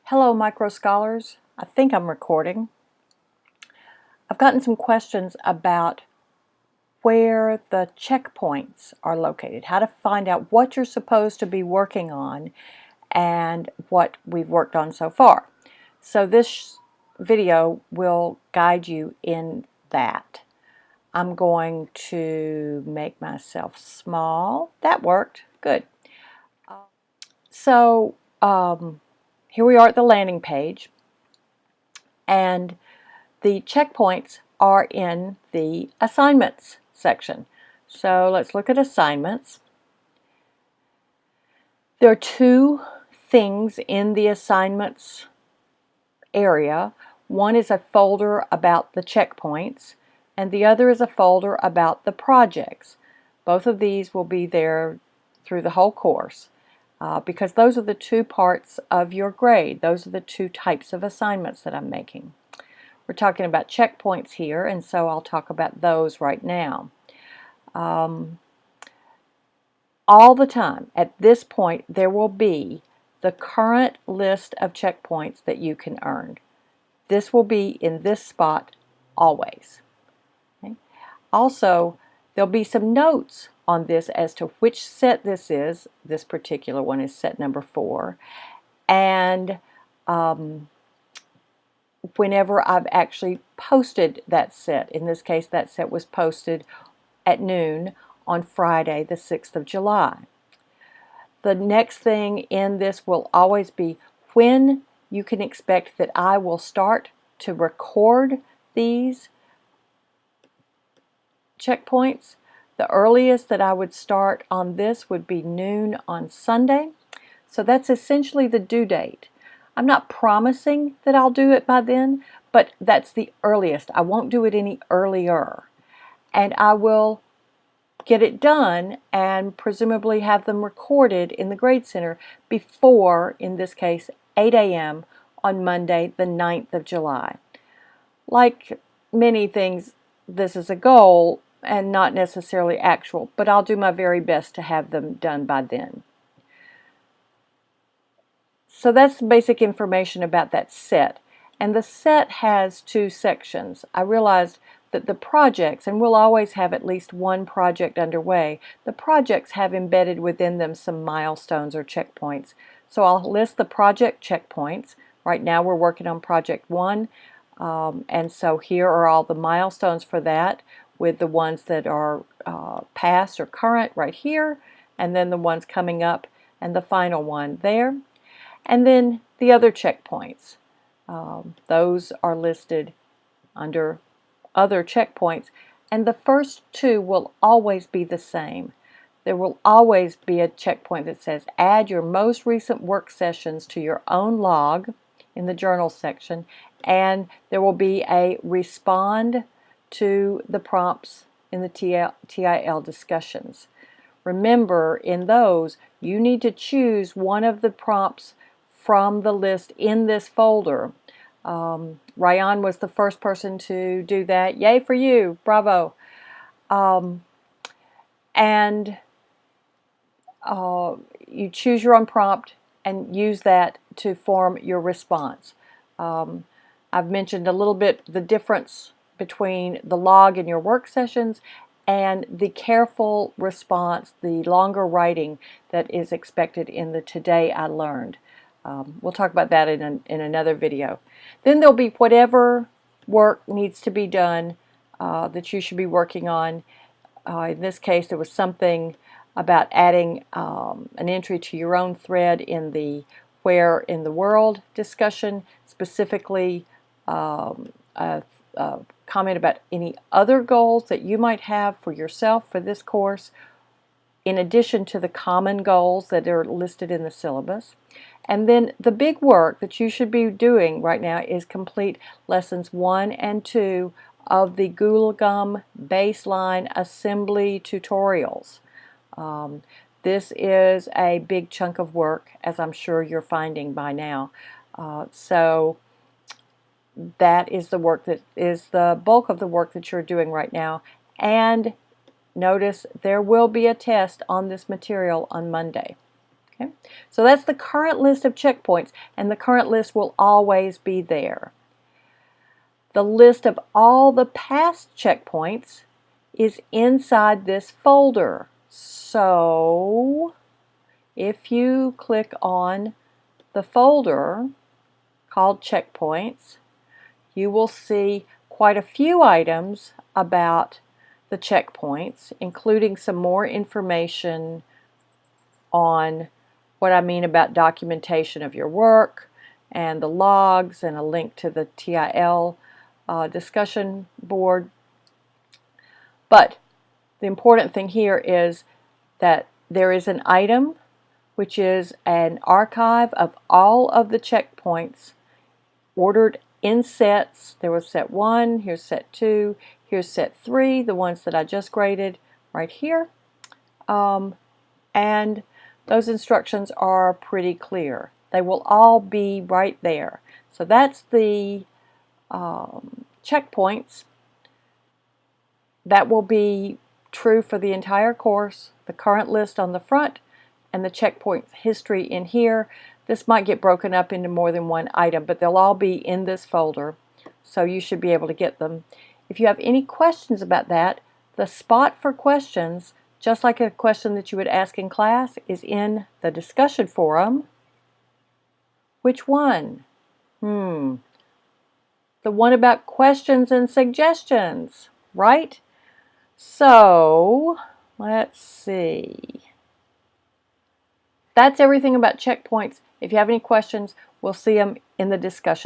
Hello, Micro Scholars. I think I'm recording. I've gotten some questions about where the checkpoints are located, how to find out what you're supposed to be working on and what we've worked on so far. So this video will guide you in that. I'm going to make myself small. That worked. Good. So here we are at the landing page, and the checkpoints are in the assignments section. So let's look at assignments. There are two things in the assignments area. One is a folder about the checkpoints, and the other is a folder about the projects. Both of these will be there through the whole course because those are the two parts of your grade. Those are the two types of assignments that I'm making. We're talking about checkpoints here, and so I'll talk about those right now. All the time, at this point, there will be the current list of checkpoints that you can earn. This will be in this spot always. Okay? Also, there'll be some notes on this as to which set this is. This particular one is set number 4. And whenever I've actually posted that set. In this case, that set was posted at noon on Friday, the 6th of July. The next thing in this will always be when you can expect that I will start to record these checkpoints. The earliest that I would start on this would be noon on Sunday. So that's essentially the due date. I'm not promising that I'll do it by then, but that's the earliest. I won't do it any earlier. And I will get it done and presumably have them recorded in the Grade Center before, in this case, 8 a.m. on Monday, the 9th of July. Like many things, this is a goal and not necessarily actual, but I'll do my very best to have them done by then. So that's basic information about that set. And the set has two sections. I realized that the projects, and we'll always have at least one project underway, the projects have embedded within them some milestones or checkpoints. So I'll list the project checkpoints. Right now we're working on project 1, and so here are all the milestones for that, with the ones that are past or current right here, and then the ones coming up, and the final one there. And then the other checkpoints. Those are listed under other checkpoints, and the first two will always be the same. There will always be a checkpoint that says add your most recent work sessions to your own log in the journal section, and there will be a respond to the prompts in the TIL discussions. Remember, in those, you need to choose one of the prompts from the list in this folder. Ryan was the first person to do that. Yay for you. Bravo. You choose your own prompt and use that to form your response. I've mentioned a little bit the difference between the log in your work sessions and the careful response, the longer writing that is expected in the Today I Learned. We'll talk about that in another video. Then there'll be whatever work needs to be done that you should be working on. In this case, there was something about adding an entry to your own thread in the Where in the World discussion, specifically a comment about any other goals that you might have for yourself for this course, in addition to the common goals that are listed in the syllabus. And then the big work that you should be doing right now is complete lessons 1 and 2 of the Google Gum Baseline Assembly tutorials. This is a big chunk of work, as I'm sure you're finding by now. So that is the work that is the bulk of the work that you're doing right now. And notice there will be a test on this material on Monday. Okay? So that's the current list of checkpoints, and the current list will always be there. The list of all the past checkpoints is inside this folder. So if you click on the folder called checkpoints, you will see quite a few items about the checkpoints, including some more information on what I mean about documentation of your work and the logs and a link to the TIL discussion board. But the important thing here is that there is an item which is an archive of all of the checkpoints ordered in sets. There was set 1, here's set 2, here's set 3, the ones that I just graded right here. And those instructions are pretty clear. They will all be right there. So that's the checkpoints. That will be true for the entire course, the current list on the front, and the checkpoints history in here. This might get broken up into more than one item, but they'll all be in this folder, so you should be able to get them. If you have any questions about that, the spot for questions, just like a question that you would ask in class, is in the discussion forum. Which one? The one about questions and suggestions, right? So, let's see. That's everything about checkpoints. If you have any questions, we'll see them in the discussion.